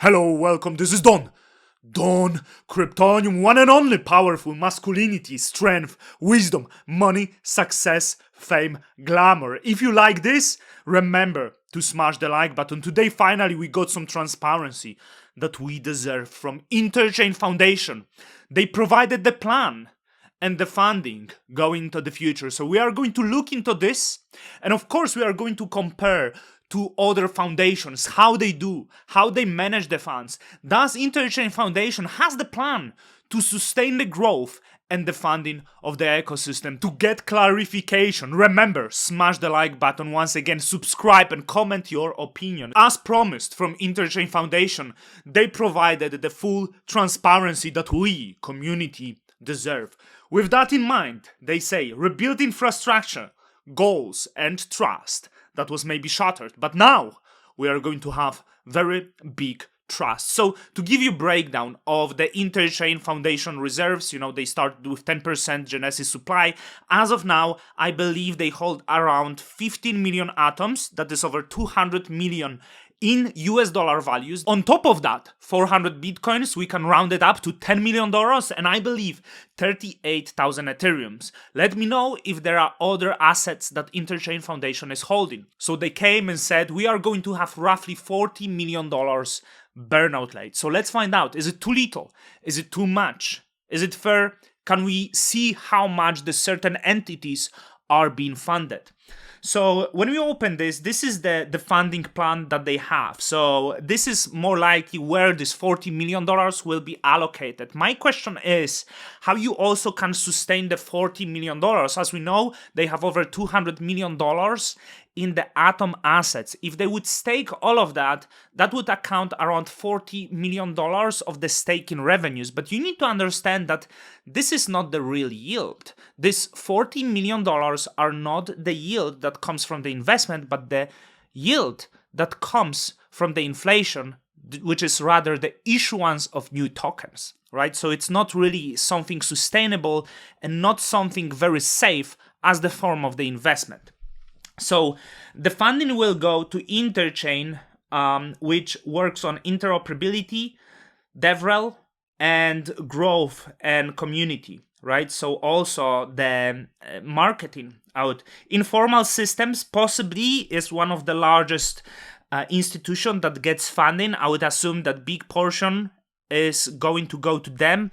Hello, welcome, this is Don. Don, Kryptonium, one and only powerful masculinity, strength, wisdom, money, success, fame, glamour. If you like this, remember to smash the like button. Today, finally, we got some transparency that we deserve from Interchain Foundation. They provided the plan and the funding going into the future. So we are going to look into this, and of course, we are going to compare to other foundations, how they do, how they manage the funds. Does Interchain Foundation has the plan to sustain the growth and the funding of the ecosystem? To get clarification, remember, smash the like button once again, subscribe and comment your opinion. As promised from Interchain Foundation, they provided the full transparency that we, community, deserve. With that in mind, they say, rebuild infrastructure, goals and trust that was maybe shattered, but now we are going to have very big trust. So to give you a breakdown of the Interchain Foundation reserves, they started with 10% Genesis supply. As of now, I believe they hold around 15 million atoms, that is over 200 million in US dollar values. On top of that, 400 bitcoins, we can round it up to $10 million, and I believe 38,000 Ethereums. Let me know if there are other assets that Interchain Foundation is holding. So they came and said, we are going to have roughly $40 million burnout rate. So let's find out, is it too little? Is it too much? Is it fair? Can we see how much the certain entities are being funded? So when we open this is the funding plan that they have. So this is more likely where this $40 million will be allocated. My question is how you also can sustain the $40 million. As we know, they have over $200 million in the Atom assets. If they would stake all of that, that would account around $40 million of the stake in revenues. But you need to understand that this is not the real yield. This $40 million are not the yield that comes from the investment, but the yield that comes from the inflation, which is rather the issuance of new tokens, right? So it's not really something sustainable and not something very safe as the form of the investment. So the funding will go to Interchain, which works on interoperability, DevRel, and growth and community, right? So also the marketing out. Informal Systems possibly is one of the largest institution that gets funding. I would assume that big portion is going to go to them.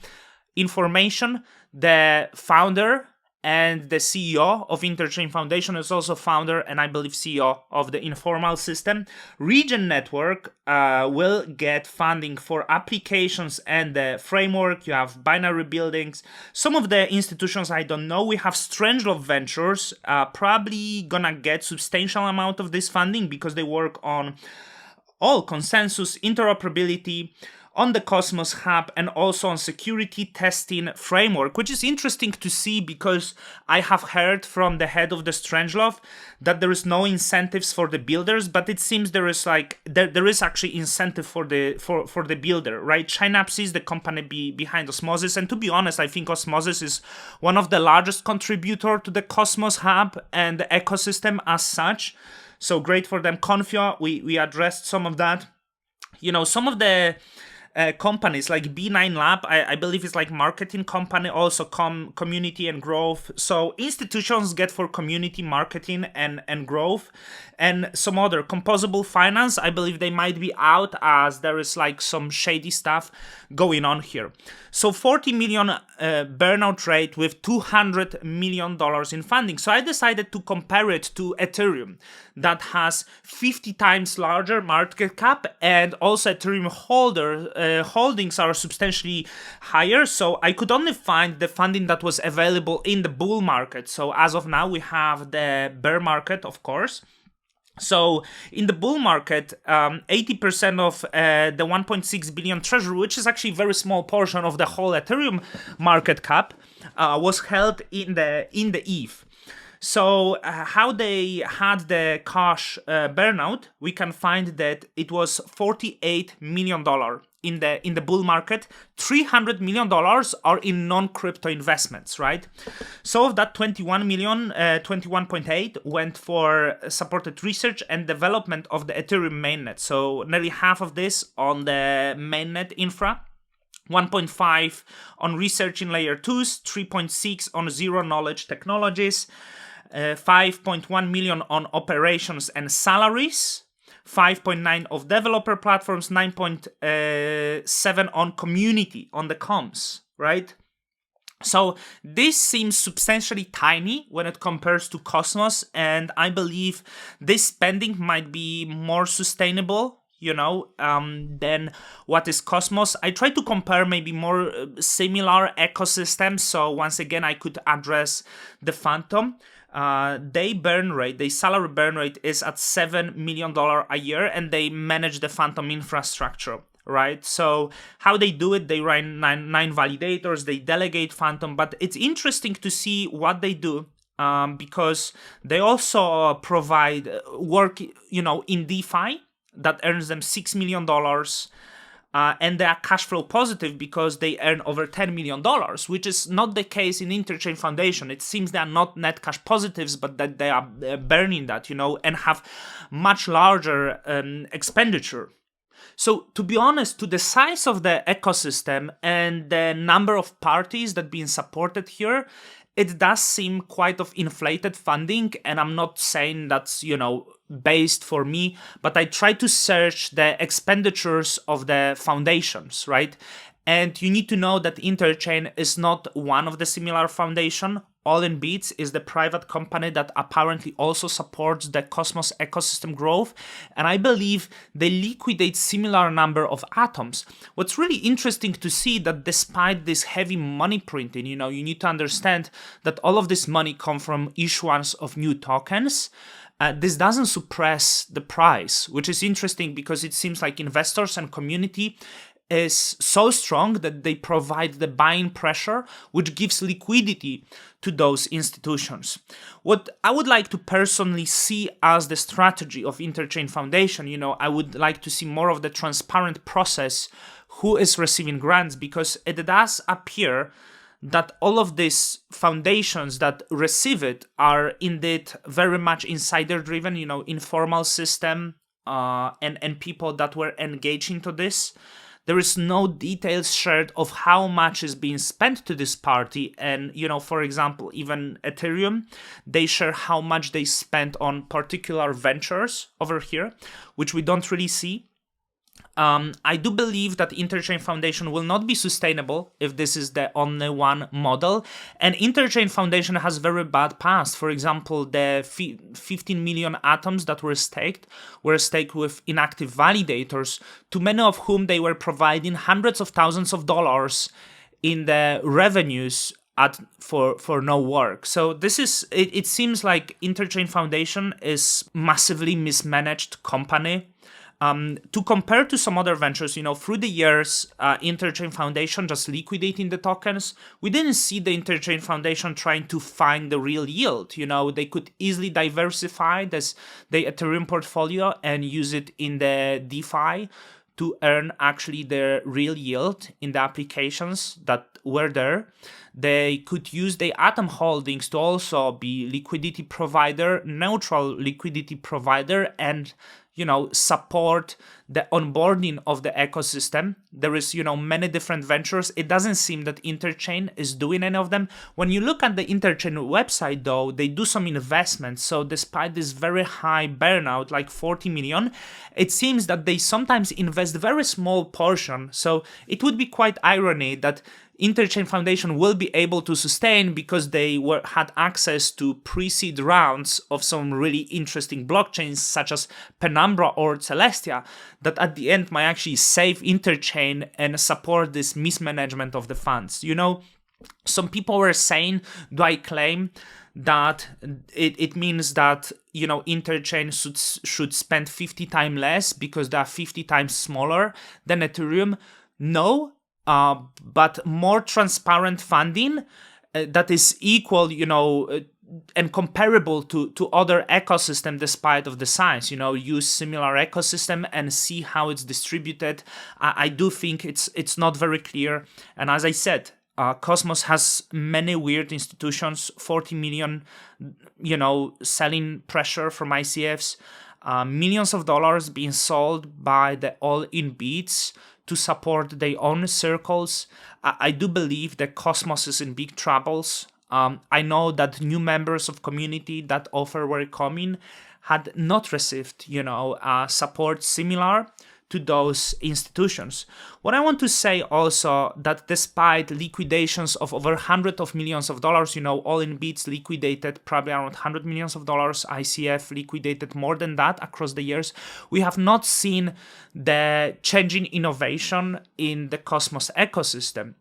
Information, the founder and the CEO of Interchain Foundation is also founder and I believe CEO of the Informal System. Region Network will get funding for applications and the framework. You have binary buildings. Some of the institutions I don't know. We have Strangelove Ventures, probably gonna get substantial amount of this funding because they work on all consensus, interoperability, on the Cosmos Hub, and also on security testing framework, which is interesting to see because I have heard from the head of the Strangelove that there is no incentives for the builders, but it seems there is there is actually incentive for the builder, right? Synapse is the company behind Osmosis, and to be honest, I think Osmosis is one of the largest contributor to the Cosmos Hub and the ecosystem as such. So great for them. Confio, we addressed some of that. Some of the companies like B9 Lab, I believe it's like marketing company, also community and growth. So institutions get for community marketing and growth, and some other Composable Finance, I believe they might be out as there is like some shady stuff going on here. So 40 million burnout rate with $200 million in funding. So I decided to compare it to Ethereum that has 50 times larger market cap, and also Ethereum holdings are substantially higher. So I could only find the funding that was available in the bull market. So as of now, we have the bear market, of course. So in the bull market, 80% of the 1.6 billion treasury, which is actually a very small portion of the whole Ethereum market cap, was held in the ETH. So how they had the cash burnout, we can find that it was $48 million in the bull market. $300 million are in non-crypto investments, right? So of that 21 million, 21.8 went for supported research and development of the Ethereum mainnet. So nearly half of this on the mainnet infra. 1.5 on research in layer 2s, 3.6 on zero knowledge technologies, 5.1 million on operations and salaries, 5.9 of developer platforms, 9.7 on community, on the comms, right? So this seems substantially tiny when it compares to Cosmos, and I believe this spending might be more sustainable, than what is Cosmos. I try to compare maybe more similar ecosystems. So once again, I could address the Phantom. Their salary burn rate is at $7 million a year, and they manage the Phantom infrastructure, right? So how they do it, they run nine validators, they delegate Phantom, but it's interesting to see what they do. Because they also provide work, in DeFi that earns them $6 million. And they are cash flow positive because they earn over $10 million, which is not the case in Interchain Foundation. It seems they are not net cash positives, but that they are burning that, and have much larger expenditure. So to be honest, to the size of the ecosystem and the number of parties that being supported here, it does seem quite of inflated funding, and I'm not saying that's, based for me, but I try to search the expenditures of the foundations, right? And you need to know that Interchain is not one of the similar foundation. All in Beats is the private company that apparently also supports the Cosmos ecosystem growth, and I believe they liquidate similar number of atoms. What's really interesting to see that despite this heavy money printing, you need to understand that all of this money comes from issuance of new tokens. This doesn't suppress the price, which is interesting because it seems like investors and community is so strong that they provide the buying pressure, which gives liquidity to those institutions. What I would like to personally see as the strategy of Interchain Foundation, I would like to see more of the transparent process who is receiving grants, because it does appear that all of these foundations that receive it are indeed very much insider driven, informal system, and people that were engaged into this. There is no details shared of how much is being spent to this party. And, for example, even Ethereum, they share how much they spent on particular ventures over here, which we don't really see. I do believe that Interchain Foundation will not be sustainable if this is the only one model. And Interchain Foundation has very bad past. For example, the 15 million atoms that were staked with inactive validators, to many of whom they were providing hundreds of thousands of dollars in the revenues for no work. So this is it seems like Interchain Foundation is massively mismanaged company. To compare to some other ventures, through the years, Interchain Foundation just liquidating the tokens, we didn't see the Interchain Foundation trying to find the real yield. They could easily diversify the Ethereum portfolio and use it in the DeFi to earn actually the real yield in the applications that were there. They could use the Atom holdings to also be liquidity provider, neutral liquidity provider, and support the onboarding of the ecosystem. There is, many different ventures. It doesn't seem that Interchain is doing any of them. When you look at the Interchain website, though, they do some investments. So despite this very high burnout, like 40 million, it seems that they sometimes invest very small portion. So it would be quite irony that Interchain Foundation will be able to sustain because they had access to pre-seed rounds of some really interesting blockchains such as Penumbra or Celestia that at the end might actually save Interchain and support this mismanagement of the funds. Some people were saying, do I claim that it means that Interchain should spend 50 times less because they are 50 times smaller than Ethereum? No. But more transparent funding that is equal, and comparable to other ecosystem despite of the size, use similar ecosystem and see how it's distributed. I do think it's not very clear. And as I said, Cosmos has many weird institutions, 40 million, selling pressure from ICFs, millions of dollars being sold by the all-in beats to support their own circles. I do believe that Cosmos is in big troubles. I know that new members of community that offer were coming had not received, support similar to those institutions. What I want to say also that despite liquidations of over hundreds of millions of dollars, all in beats liquidated probably around $100 million, ICF liquidated more than that across the years, we have not seen the changing innovation in the Cosmos ecosystem.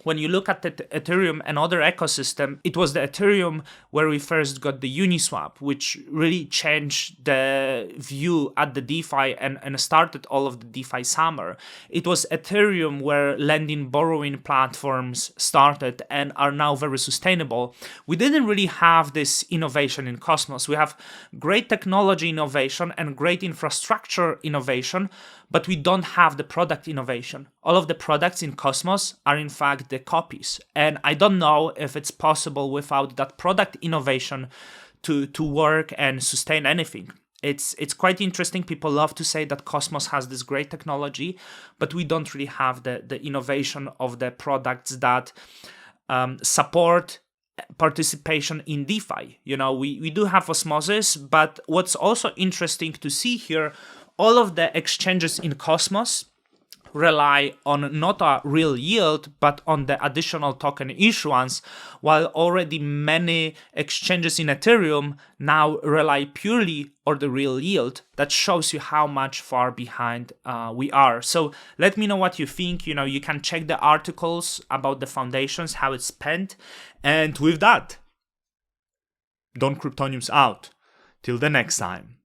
When you look at the Ethereum and other ecosystem, it was the Ethereum where we first got the Uniswap, which really changed the view at the DeFi and started all of the DeFi summer. It was Ethereum where lending borrowing platforms started and are now very sustainable. We didn't really have this innovation in Cosmos. We have great technology innovation and great infrastructure innovation, but we don't have the product innovation. All of the products in Cosmos are in fact the copies. And I don't know if it's possible without that product innovation to work and sustain anything. It's quite interesting. People love to say that Cosmos has this great technology, but we don't really have the innovation of the products that support participation in DeFi. We do have Osmosis, but what's also interesting to see here, all of the exchanges in Cosmos rely on not a real yield, but on the additional token issuance, while already many exchanges in Ethereum now rely purely on the real yield. That shows you how much far behind we are. So let me know what you think. You can check the articles about the foundations, how it's spent. And with that, Don Kryptonium's out. Till the next time.